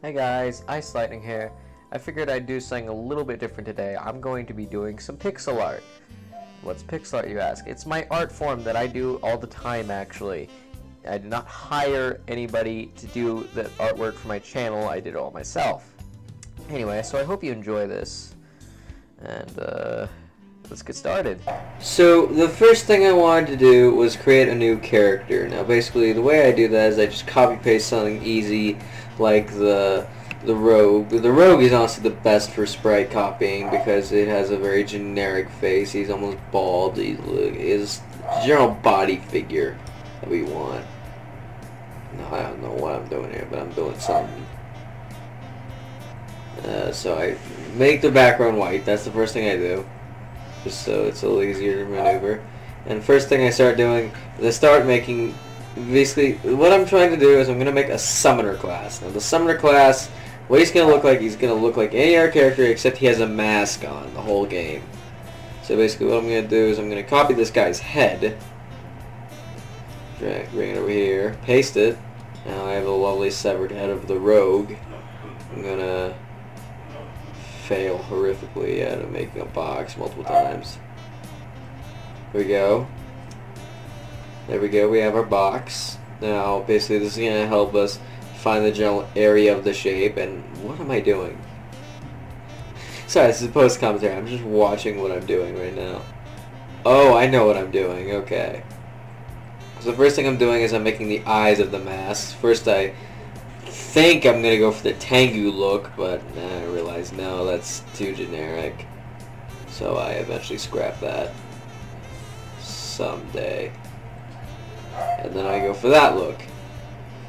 Hey guys, Ice Lightning here. I figured I'd do something a little bit different today. I'm going to be doing some pixel art. What's pixel art, you ask? It's my art form that I do all the time, actually. I did not hire anybody to do the artwork for my channel. I did it all myself. Anyway, so I hope you enjoy this. And, let's get started. So, the first thing I wanted to do was create a new character. Now, basically, the way I do that is I just copy-paste something easy, like the Rogue. The Rogue is honestly the best for sprite copying because it has a very generic face. He's almost bald. He is general body figure that we want. No, I don't know what I'm doing here, but I'm doing something. So I make the background white. That's the first thing I do, just so it's a little easier to maneuver. And the first thing I start doing is I start making, basically, what I'm trying to do is I'm going to make a summoner class. Now the summoner class, what he's going to look like any other character except he has a mask on the whole game. So basically what I'm going to do is I'm going to copy this guy's head, bring it over here, paste it. Now I have a lovely severed head of the Rogue. I'm going to fail horrifically at making a box multiple times. Here we go. There we go, we have our box. Now, basically this is going to help us find the general area of the shape, and what am I doing? Sorry, this is post-commentary, I'm just watching what I'm doing right now. Oh, I know what I'm doing, okay. So the first thing I'm doing is I'm making the eyes of the mask. First I think I'm going to go for the Tengu look, but I realize no, that's too generic. So I eventually scrap that someday. And then I go for that look.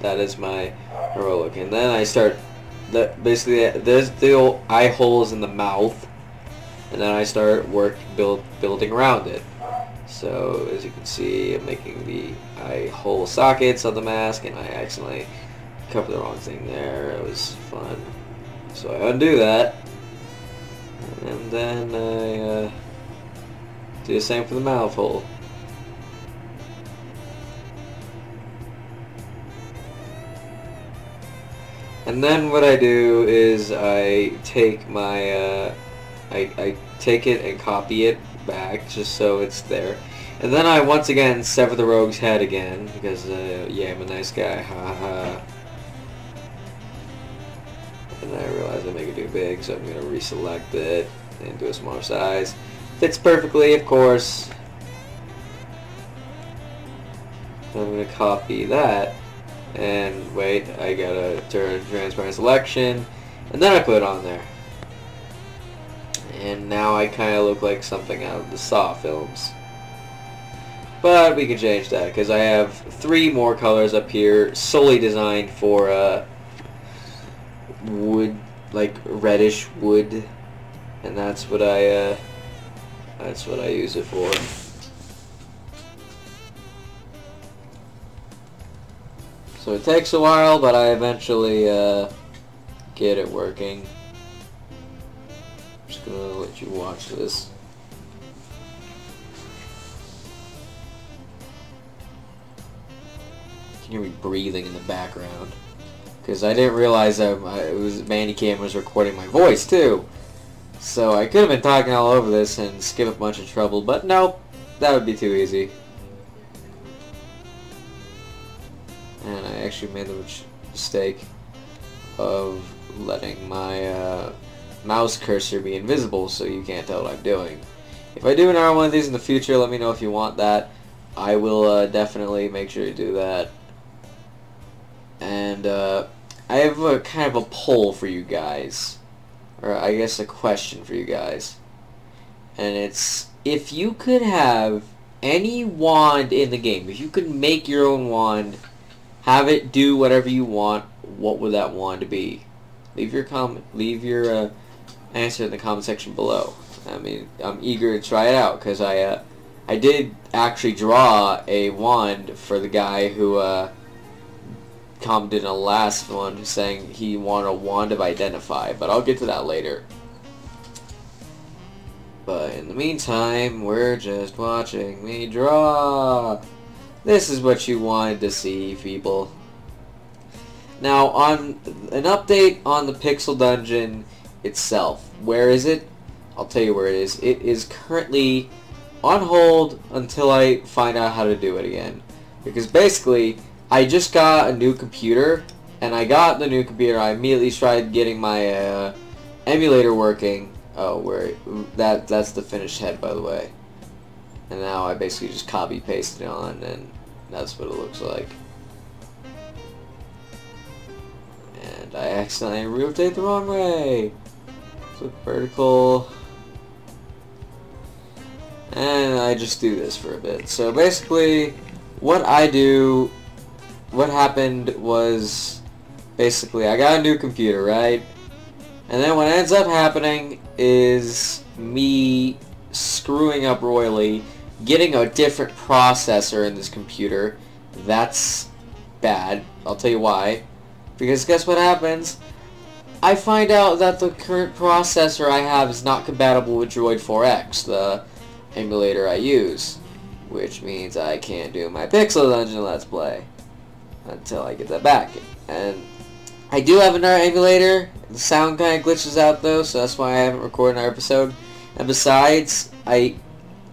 That is my hero look. And then I start, basically there's the old eye holes in the mouth, and then I start building around it. So as you can see, I'm making the eye hole sockets on the mask, and I accidentally covered the wrong thing there. It was fun. So I undo that, and then I do the same for the mouth hole. And then what I do is I take my, I take it and copy it back just so it's there. And then I once again sever the Rogue's head again because, yeah, I'm a nice guy, haha. And I realize I make it too big, so I'm going to reselect it and do a smaller size. Fits perfectly, of course. I'm going to copy that. And wait, I gotta turn transparent selection, and then I put it on there. And now I kind of look like something out of the Saw films. But we can change that because I have 3 more colors up here, solely designed for wood, like reddish wood, and that's what I use it for. So it takes a while, but I eventually get it working. I'm just gonna let you watch this. You can hear me breathing in the background because I didn't realize that Bandicam was recording my voice too. So I could have been talking all over this and skip a bunch of trouble, but nope, that would be too easy. And I actually made the mistake of letting my mouse cursor be invisible so you can't tell what I'm doing. If I do another one of these in the future, let me know if you want that. I will definitely make sure to do that. And I have a kind of a poll for you guys, or I guess a question for you guys. And it's, if you could have any wand in the game, if you could make your own wand, have it do whatever you want, what would that wand be? Leave your answer in the comment section below. I mean, I'm eager to try it out because I did actually draw a wand for the guy who commented in the last one saying he wanted a wand of identify, but I'll get to that later. But in the meantime, we're just watching me draw. This is what you wanted to see, people. Now, on an update on the Pixel Dungeon itself. Where is it? I'll tell you where it is. It is currently on hold until I find out how to do it again. Because basically, I just got a new computer, and I got the new computer. I immediately tried getting my emulator working. Oh, that's the finished head, by the way. And now I basically just copy pasted it on, and that's what it looks like. And I accidentally rotate the wrong way. So vertical. And I just do this for a bit. So basically, what happened was, basically, I got a new computer, right? And then what ends up happening is me screwing up royally, getting a different processor in this computer. That's bad. I'll tell you why. Because guess what happens? I find out that the current processor I have is not compatible with Droid 4X, the emulator I use. Which means I can't do my Pixel Dungeon Let's Play until I get that back. And I do have another emulator. The sound kind of glitches out though, so that's why I haven't recorded another episode. And besides, I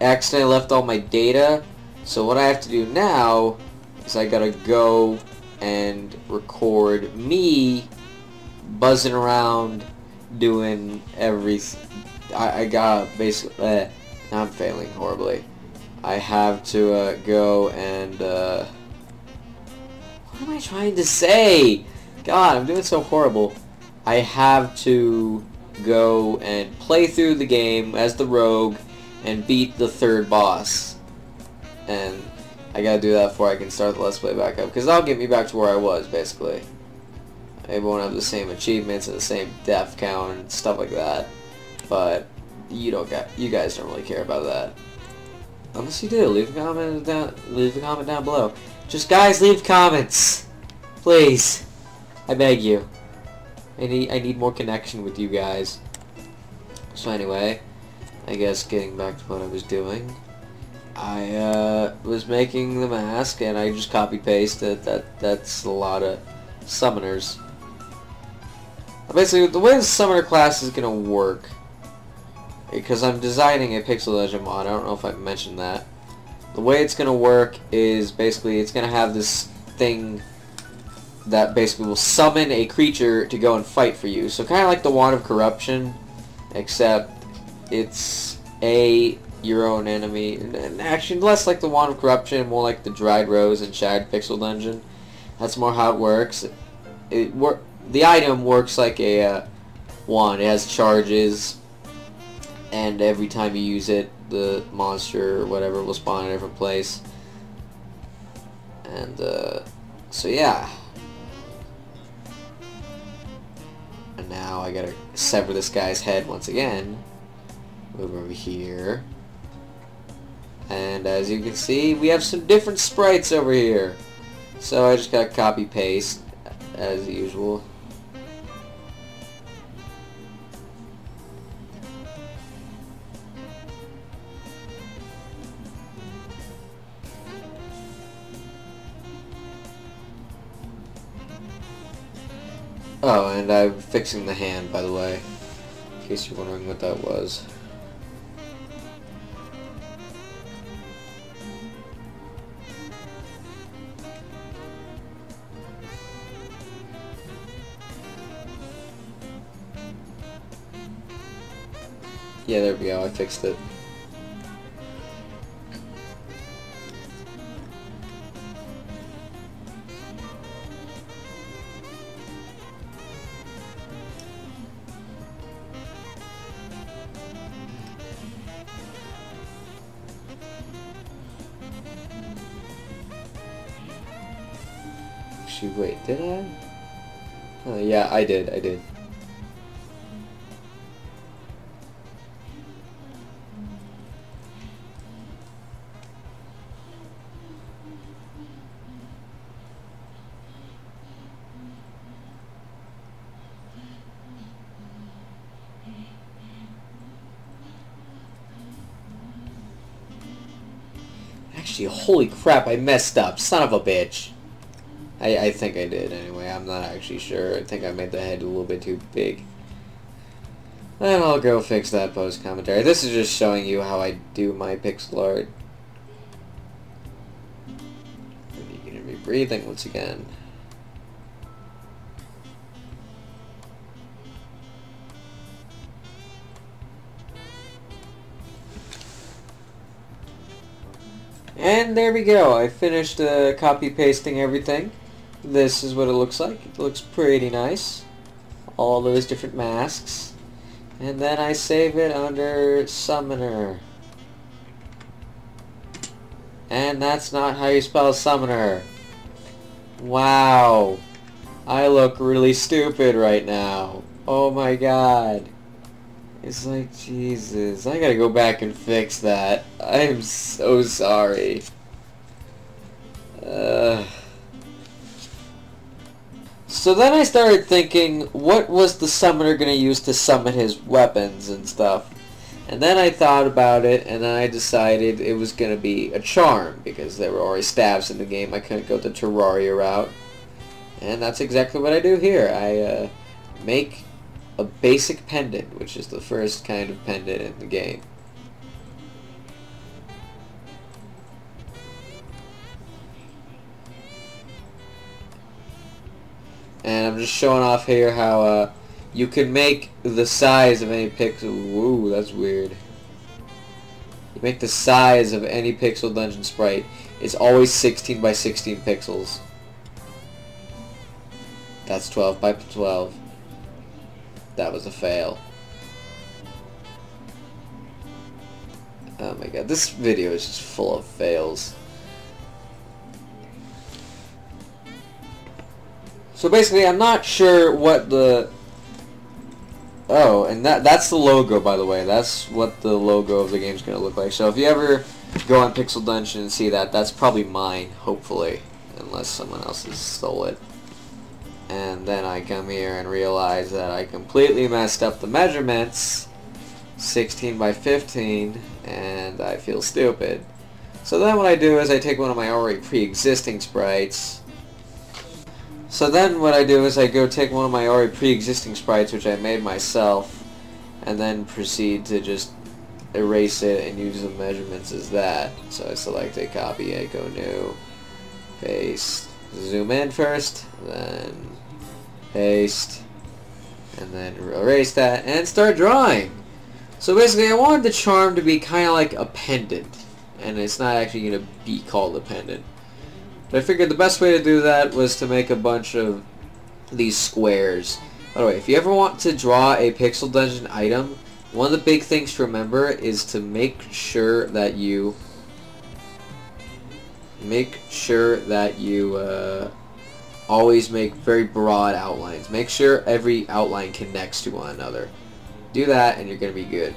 accidentally left all my data. So what I have to do now is I gotta go and record me buzzing around doing everything. I gotta basically, I'm failing horribly. I have to go and what am I trying to say? God, I'm doing so horrible. I have to go and play through the game as the rogue and beat the third boss. And I gotta do that before I can start the Let's Play back up, because that'll get me back to where I was, basically. I won't have the same achievements and the same death count and stuff like that. But you guys don't really care about that. Unless you do, leave a comment down below. Just guys, leave comments. Please. I beg you. I need more connection with you guys. So anyway, I guess getting back to what I was doing. I was making the mask and I just copy pasted. That's a lot of summoners. Basically, the way the summoner class is gonna work, because I'm designing a Pixel Dungeon mod, I don't know if I mentioned that. The way it's gonna work is basically it's gonna have this thing that basically will summon a creature to go and fight for you. So kind of like the Wand of Corruption, except it's your own enemy, and actually less like the Wand of Corruption, more like the Dried Rose and Shattered Pixel Dungeon. That's more how it works. The item works like a wand. It has charges, and every time you use it, the monster or whatever will spawn in a different place. And so yeah. And now I gotta sever this guy's head once again. Move over here. And as you can see, we have some different sprites over here. So I just gotta copy paste as usual. Oh, and I'm fixing the hand, by the way, in case you're wondering what that was. Yeah, there we go, I fixed it. Actually, wait, did I? Oh, yeah, I did. Actually, holy crap, I messed up. Son of a bitch. I think I did anyway. I'm not actually sure. I think I made the head a little bit too big. And I'll go fix that post-commentary. This is just showing you how I do my pixel art. And you can hear me breathing once again. And there we go. I finished copy-pasting everything. This is what it looks like. It looks pretty nice. All those different masks. And then I save it under Summoner. And that's not how you spell Summoner. Wow. I look really stupid right now. Oh my god. It's like, Jesus, I gotta go back and fix that. I am so sorry. So then I started thinking, what was the summoner gonna use to summon his weapons and stuff? And then I thought about it, and then I decided it was gonna be a charm, because there were already staves in the game. I couldn't go the Terraria route. And that's exactly what I do here. I make a basic pendant, which is the first kind of pendant in the game. And I'm just showing off here how you can make the size of any pixel. Woo, that's weird. You make the size of any pixel dungeon sprite. It's always 16 by 16 pixels. That's 12 by 12. That was a fail. Oh my god, this video is just full of fails. So basically, I'm not sure what the... Oh, and that's the logo, by the way. That's what the logo of the game's going to look like. So if you ever go on Pixel Dungeon and see that, that's probably mine, hopefully. Unless someone else has stole it. And then I come here and realize that I completely messed up the measurements. 16 by 15, and I feel stupid. So then what I do is I take one of my already pre-existing sprites. So then what I do is I go take one of my already pre-existing sprites, which I made myself, and then proceed to just erase it and use the measurements as that. So I select a copy, I go new, paste, zoom in first, then paste, and then erase that, and start drawing. So basically I wanted the charm to be kind of like a pendant, and it's not actually going to be called a pendant. But I figured the best way to do that was to make a bunch of these squares. By the way, if you ever want to draw a Pixel Dungeon item, one of the big things to remember is to make sure that you always make very broad outlines. Make sure every outline connects to one another. Do that and you're going to be good.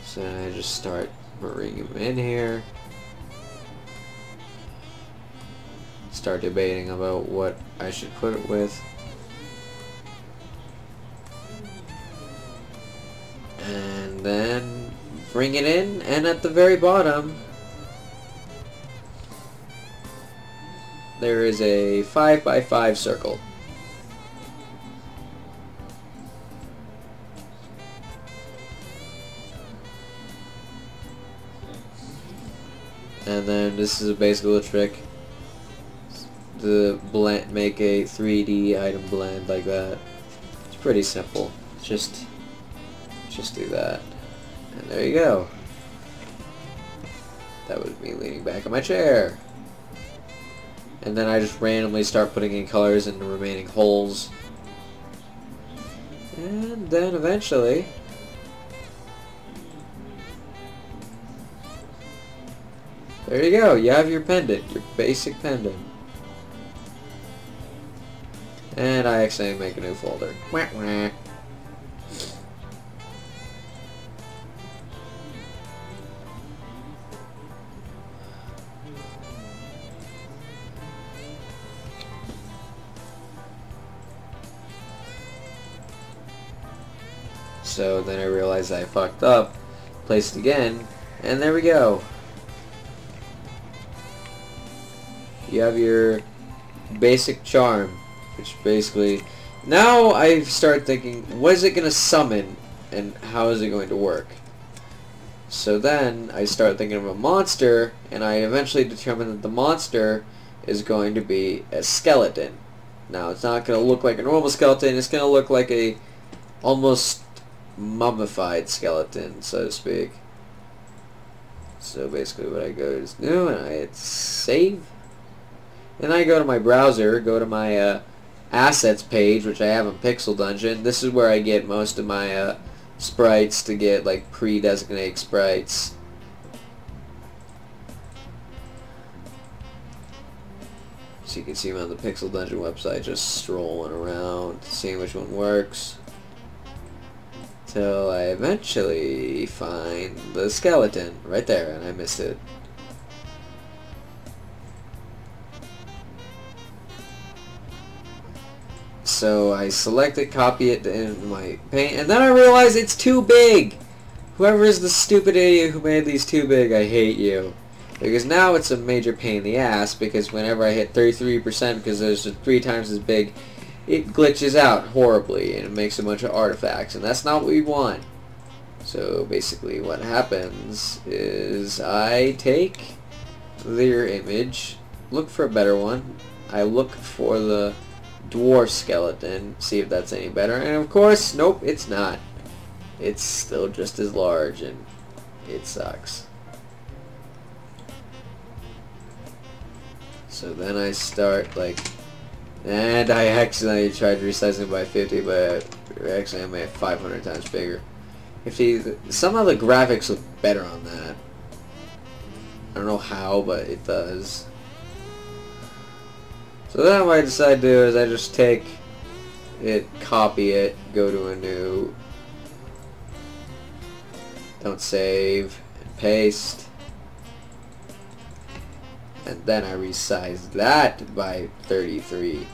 So I just start bring him in here. Start debating about what I should put it with. And then bring it in, and at the very bottom there is a 5 by 5 circle. And then this is basically a trick to blend, make a 3D item blend like that. It's pretty simple. Just do that, and there you go. That was me leaning back on my chair. And then I just randomly start putting in colors in the remaining holes, and then eventually there you go, you have your pendant, your basic pendant. And I accidentally make a new folder. Wah, wah. So then I realized I fucked up, placed it again, and there we go. you have your basic charm, which basically, now I start thinking, what is it going to summon, and how is it going to work? So then I start thinking of a monster, and I eventually determine that the monster is going to be a skeleton. Now, it's not going to look like a normal skeleton, it's going to look like a almost mummified skeleton, so to speak. So basically what I go is new, and I hit save. Then I go to my browser, go to my assets page, which I have in Pixel Dungeon. This is where I get most of my sprites to get like pre-designated sprites. So you can see them on the Pixel Dungeon website, just strolling around, seeing which one works. Till I eventually find the skeleton right there, and I missed it. So I select it, copy it in my paint, and then I realize it's too big! Whoever is the stupid idiot who made these too big, I hate you. Because now it's a major pain in the ass, because whenever I hit 33%, because there's 3 times as big, it glitches out horribly, and it makes a bunch of artifacts, and that's not what we want. So basically what happens is I take their image, look for a better one, I look for the dwarf skeleton, see if that's any better, and of course, nope, it's not. It's still just as large, and it sucks. So then I start like, and I accidentally tried resizing by 50, but actually I made it 500 times bigger. Somehow the graphics look better on that. I don't know how, but it does. So then what I decide to do is I just take it, copy it, go to a new, don't save, and paste. And then I resize that by 33,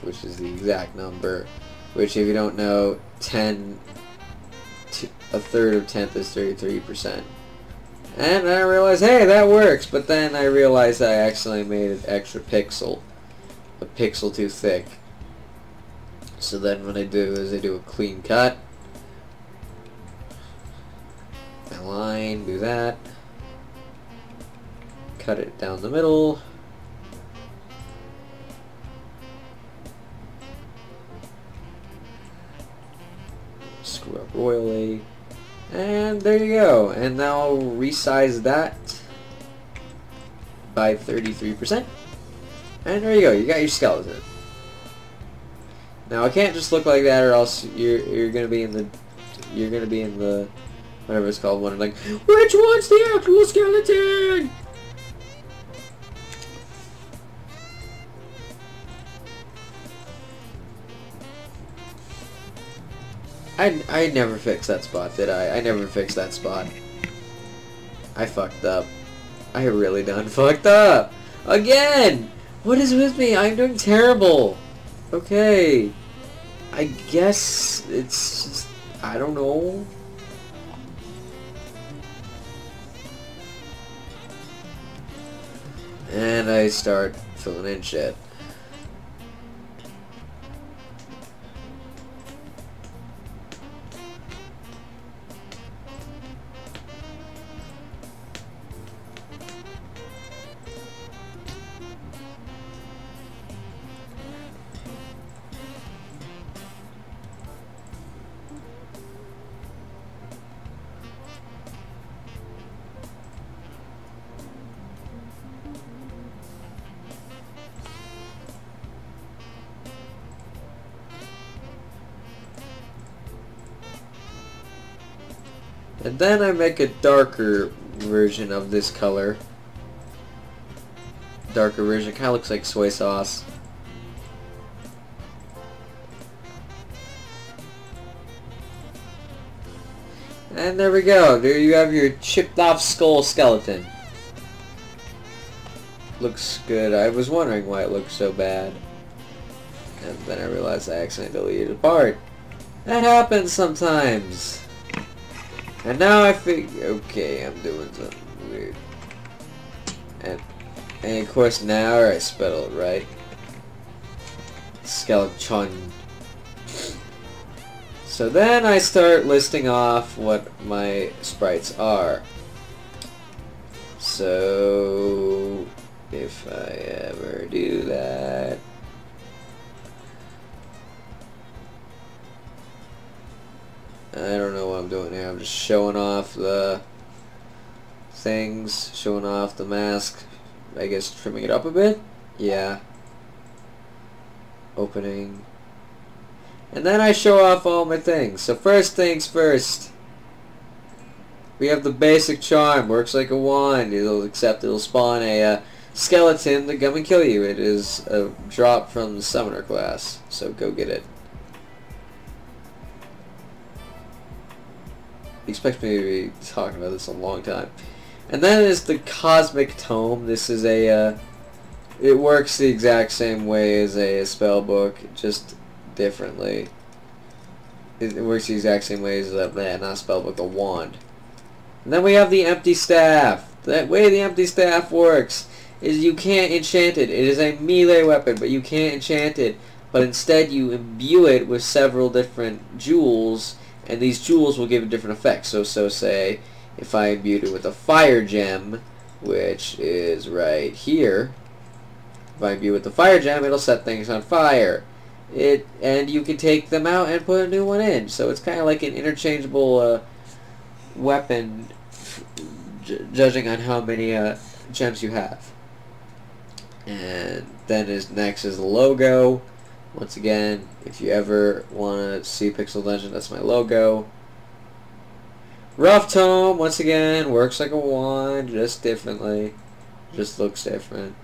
which is the exact number, which if you don't know, a third of 10th is 33%. And I realized, hey, that works, but then I realized I accidentally made an extra pixel, a pixel too thick. So then what I do is I do a clean cut, align, do that. Cut it down the middle. Screw up royally. And there you go. And now I'll resize that by 33%. And there you go. You got your skeleton. Now I can't just look like that, or else you're gonna be in the whatever it's called one, like, which one's the actual skeleton? I never fixed that spot, did I? I never fixed that spot. I fucked up. I really done fucked up. Again! What is with me? I'm doing terrible. Okay. I guess it's just, I don't know. And I start filling in shit. And then I make a darker version of this color. Darker version, kind of looks like soy sauce. And there we go. There you have your chipped off skull skeleton. Looks good. I was wondering why it looked so bad. And then I realized I accidentally deleted a part. That happens sometimes. And now I figure, okay, I'm doing something weird. And And of course now I spelled it right. Skeleton. So then I start listing off what my sprites are. So if I ever do that, I don't know what I'm doing here. I'm just showing off the things, showing off the mask. I guess trimming it up a bit. Yeah. Opening. And then I show off all my things. So first things first. We have the basic charm. Works like a wand. It'll spawn a skeleton to come and kill you. It is a drop from the summoner class. So go get it. He expects me to be talking about this a long time. And then is the Cosmic Tome. This is a it works the exact same way as a spell book, just differently. It works the exact same way as not a spell book, a wand. And then we have the Empty Staff. The way the Empty Staff works is you can't enchant it. It is a melee weapon, but you can't enchant it. But instead you imbue it with several different jewels, and these jewels will give different effects. So say, if I imbued it with a fire gem, which is right here, if I imbue it with the fire gem, it'll set things on fire. And you can take them out and put a new one in. So it's kind of like an interchangeable weapon, judging on how many gems you have. And then next is the logo. Once again, if you ever want to see Pixel Dungeon, that's my logo. Rough Tome, once again, works like a wand, just differently. Just looks different.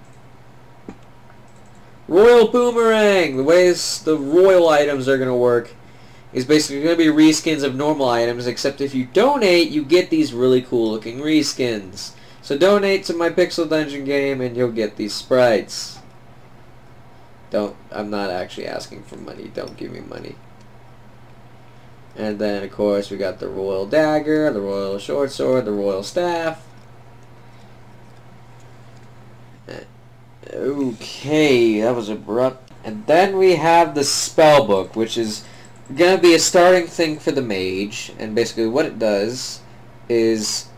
Royal Boomerang! The ways the royal items are going to work is basically going to be reskins of normal items, except if you donate, you get these really cool looking reskins. So donate to my Pixel Dungeon game and you'll get these sprites. I'm not actually asking for money. Don't give me money. And then, of course, we got the Royal Dagger, the Royal Short Sword, the Royal Staff. Okay, that was abrupt. And then we have the Spellbook, which is going to be a starting thing for the mage. And basically what it does is,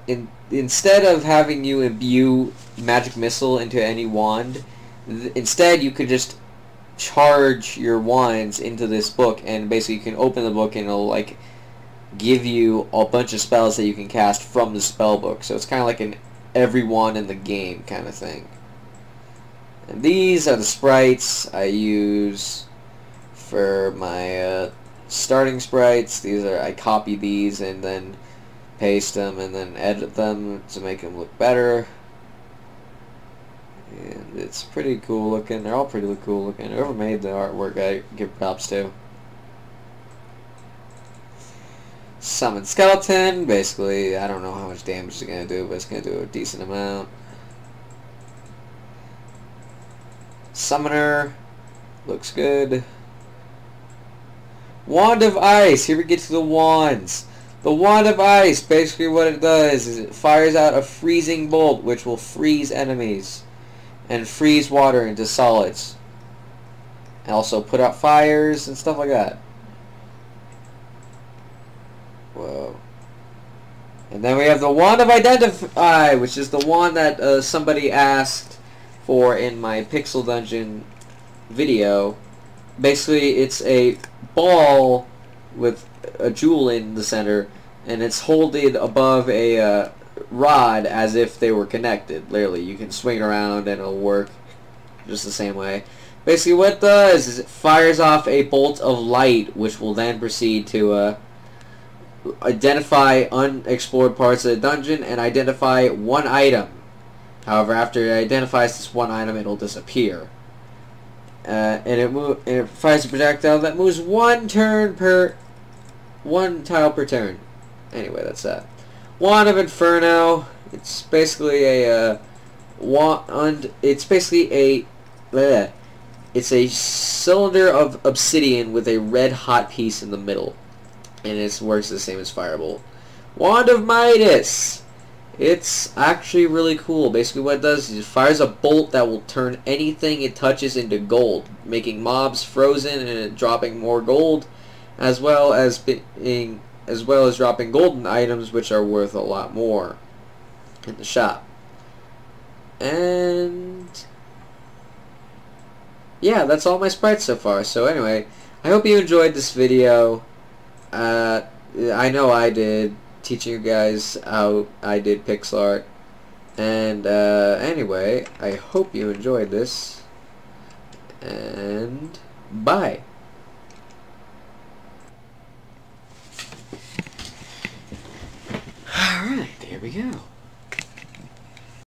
instead of having you imbue Magic Missile into any wand, instead you could just charge your wands into this book, and basically you can open the book and it'll like give you a bunch of spells that you can cast from the spell book. So it's kind of like an every wand in the game kind of thing. And these are the sprites I use for my starting sprites. I copy these and then paste them and then edit them to make them look better. And it's pretty cool looking. They're all pretty cool looking. Whoever made the artwork, I give props to. Summon Skeleton. Basically, I don't know how much damage it's going to do, but it's going to do a decent amount. Summoner. Looks good. Wand of Ice. Here we get to the wands. The Wand of Ice, basically what it does is it fires out a freezing bolt, which will freeze enemies and freeze water into solids, and also put out fires and stuff like that. Whoa. And then we have the Wand of Identify, which is the wand that somebody asked for in my Pixel Dungeon video. Basically, it's a ball with a jewel in the center, and it's holding above a rod as if they were connected. Literally, you can swing it around and it'll work just the same way. Basically what it does is it fires off a bolt of light, which will then proceed to identify unexplored parts of the dungeon and identify one item. However, after it identifies this one item, it'll disappear. And it fires a projectile that moves one tile per turn. Anyway, that's that. Wand of Inferno. It's basically a wand. It's basically it's a cylinder of obsidian with a red hot piece in the middle, and it works the same as Firebolt. Wand of Midas. It's actually really cool. Basically what it does is it fires a bolt that will turn anything it touches into gold, making mobs frozen and dropping more gold, as well as dropping golden items which are worth a lot more in the shop. And yeah, that's all my sprites so far. So anyway, I hope you enjoyed this video. I know I did, teaching you guys how I did pixel art. And anyway, I hope you enjoyed this. And bye.